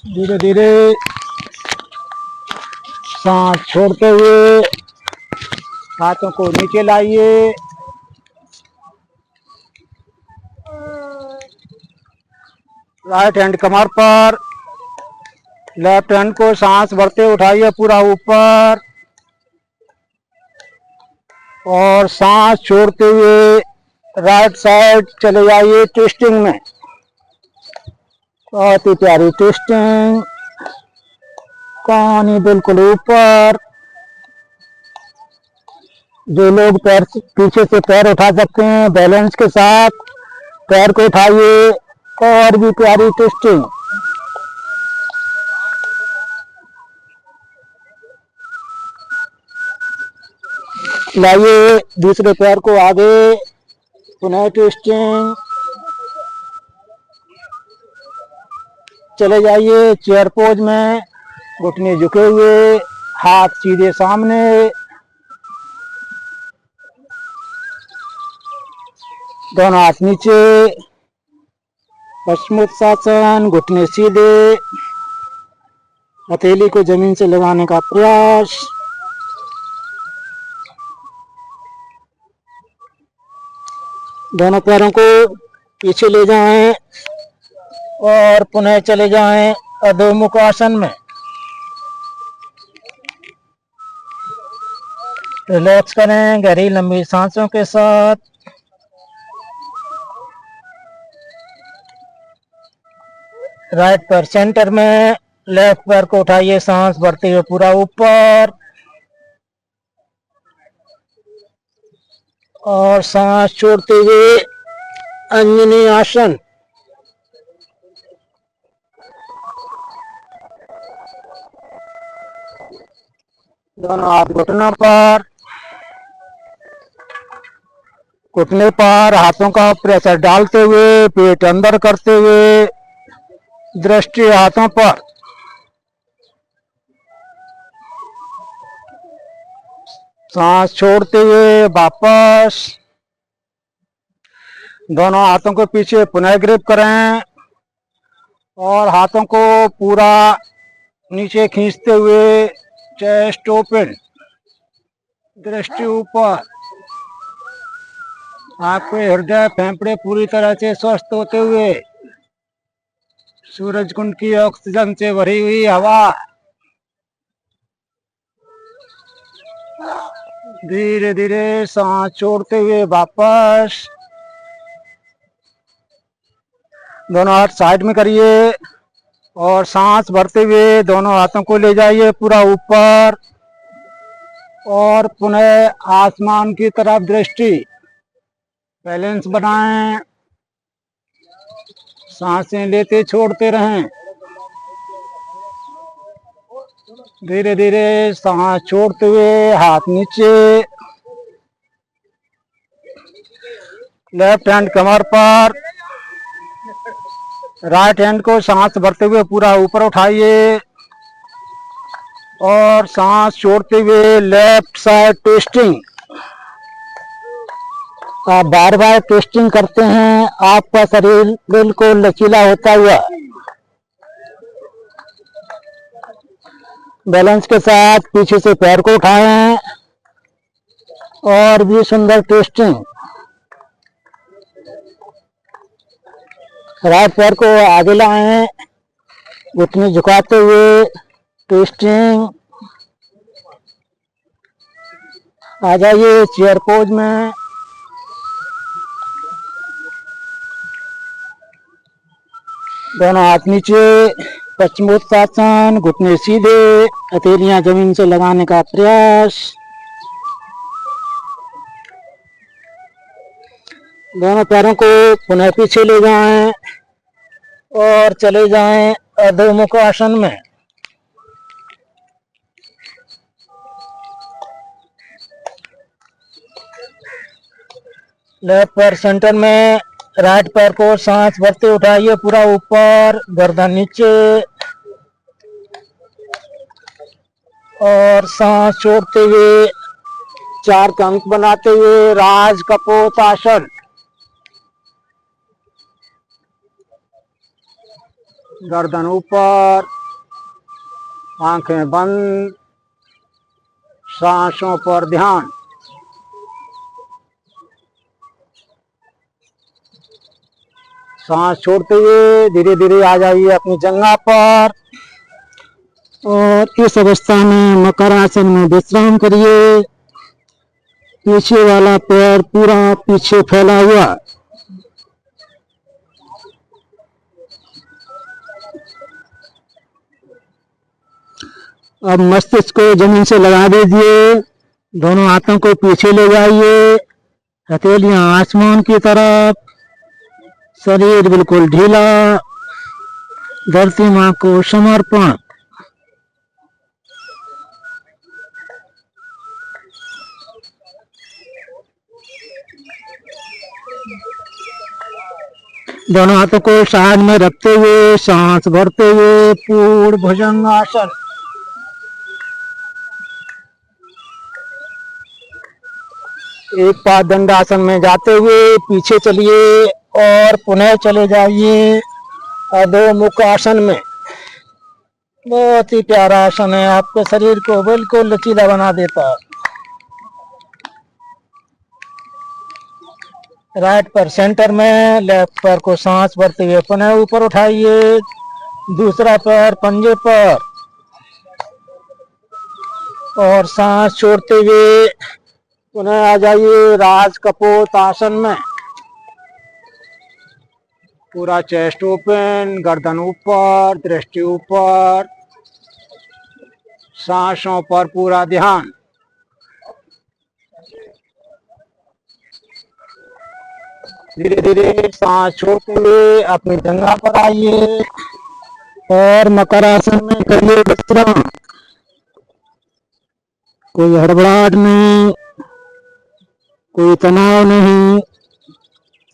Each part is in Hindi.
धीरे धीरे सांस छोड़ते हुए हाथों को नीचे लाइए। राइट हैंड कमर पर, लेफ्ट हैंड को सांस भरते उठाइए पूरा ऊपर और सांस छोड़ते हुए राइट साइड चले जाइए ट्विस्टिंग में। बहुत ही प्यारी ट्विस्टिंग, कहानी बिल्कुल ऊपर। जो लोग पैर पीछे से पैर उठा सकते हैं बैलेंस के साथ पैर को उठाइए। और भी प्यारी ट्विस्टिंग। लाइए दूसरे पैर को आगे, पुनः ट्विस्टिंग। चले जाइए चेयर पोज में, घुटने झुके हुए, हाथ सीधे सामने। दोनों हाथ नीचे, पश्चिमोत्तासन, घुटने सीधे, हथेली को जमीन से लगाने का प्रयास। दोनों पैरों को पीछे ले जाएं और पुनः चले जाएं अधोमुख आसन में। रिलैक्स करें गहरी लंबी सांसों के साथ। राइट पैर सेंटर में, लेफ्ट पैर को उठाइए सांस भरते हुए पूरा ऊपर और सांस छोड़ते हुए अंजनी आसन। दोनों हाथ घुटनों पर, घुटने पर हाथों का प्रेशर डालते हुए पेट अंदर करते हुए दृष्टि हाथों पर। सांस छोड़ते हुए वापस दोनों हाथों को पीछे पुनः ग्रिप करें और हाथों को पूरा नीचे खींचते हुए चेस्ट ओपन, दृष्टि ऊपर। आपके हृदय फेफड़े पूरी तरह से स्वस्थ होते हुए सूरज कुंड की ऑक्सीजन से भरी हुई हवा धीरे धीरे सांस छोड़ते हुए वापस। दोनों हाथ साइड में करिए और सांस भरते हुए दोनों हाथों को ले जाइए पूरा ऊपर और पुनः आसमान की तरफ दृष्टि। बैलेंस बनाएं, सांसें लेते छोड़ते रहें। धीरे धीरे सांस छोड़ते हुए हाथ नीचे, लेफ्ट हैंड कमर पर, राइट हैंड को सांस भरते हुए पूरा ऊपर उठाइए और सांस छोड़ते हुए लेफ्ट साइड ट्विस्टिंग। आप बार बार ट्विस्टिंग करते हैं, आपका शरीर बिल्कुल लचीला होता हुआ। बैलेंस के साथ पीछे से पैर को उठाएं और भी सुंदर ट्विस्टिंग। राइट पैर को आगे लाएं, घुटने झुकाते हुए ट्विस्टिंग। आ जाइए चेयर पोज में। दोनों हाथ नीचे, पश्चिमोत्तासन, घुटने सीधे, हथेलियां जमीन से लगाने का प्रयास। दोनों पैरों को पुनः पीछे ले जाएं और चले जाएं अधोमुख आसन में। लेफ्ट पैर सेंटर में, राइट पैर को सांस भरते उठाइए पूरा ऊपर, गर्दन नीचे और सांस छोड़ते हुए चार कंक बनाते हुए राज कपोत आसन। गर्दन ऊपर, आंखें बंद, सांसों पर ध्यान। सांस छोड़ते हुए धीरे धीरे आ जाइए अपनी जगह पर और इस अवस्था में मकर आसन में विश्राम करिए। पीछे वाला पैर पूरा पीछे फैला हुआ। अब मस्तिष्क को जमीन से लगा दीजिए। दोनों हाथों को पीछे ले जाइए, हथेलियां आसमान की तरफ, शरीर बिल्कुल ढीला, धरती मां को समर्पण। दोनों हाथों को साइड में रखते हुए सांस भरते हुए पूर्ण भुजंगासन। एक पाद दंडासन में जाते हुए पीछे चलिए और पुनः चले जाइए अधोमुख आसन में। बहुत ही प्यारा आसन है, आपके शरीर को बिल्कुल लचीला बना देता है। राइट पर सेंटर में, लेफ्ट पैर को सांस भरते हुए पुनः ऊपर उठाइए। दूसरा पैर पंजे पर और सांस छोड़ते हुए पुनः आ जाइए राज कपोत आसन में। पूरा चेस्ट ओपन, गर्दन ऊपर, दृष्टि ऊपर, सांसों पर पूरा ध्यान। धीरे धीरे सांस छोड़ते हुए अपनी जगह पर आइए और मकर आसन में करिए विश्राम। कोई हड़बड़ाहट नहीं, कोई तनाव नहीं,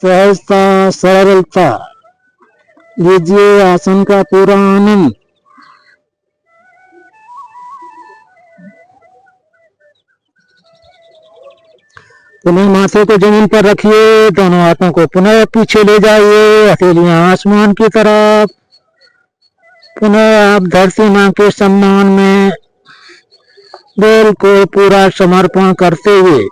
सहजता सरलता। लीजिए आसन का पूरा आनंद। पुनः माथे को जमीन पर रखिए, दोनों हाथों को पुनः पीछे ले जाइए, हथेलियां आसमान की तरफ। पुनः आप धरती मां के सम्मान में बिल्कुल पूरा समर्पण करते हुए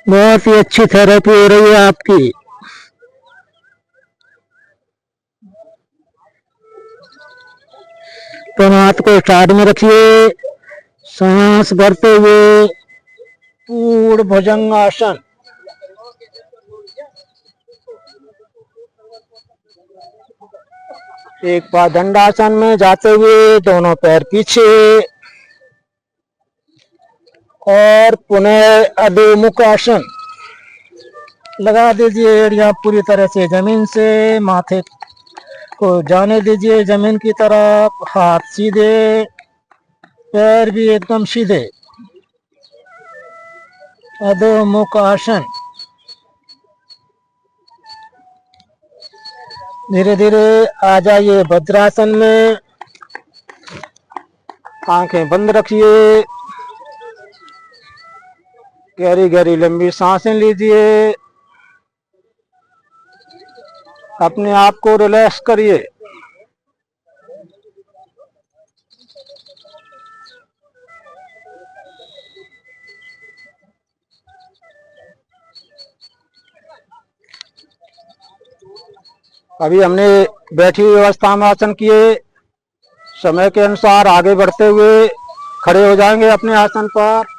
बहुत ही अच्छी थेरेपी हो रही है आपकी। दोनों हाथ को साइड में रखिए, सांस भरते हुए पूर्ण भुजंगासन। एक बार दंडासन में जाते हुए दोनों पैर पीछे और पुनः अधोमुख आसन। लगा दीजिए एड़ियां पूरी तरह से जमीन से, माथे को जाने दीजिए जमीन की तरफ, हाथ सीधे, पैर भी एकदम सीधे। अधोमुख आसन। धीरे धीरे आ जाइए वज्रासन में। आंखें बंद रखिए, गहरी गहरी लंबी सांसें लीजिए, अपने आप को रिलैक्स करिए। अभी हमने बैठी हुई अवस्था में आसन किए। समय के अनुसार आगे बढ़ते हुए खड़े हो जाएंगे अपने आसन पर।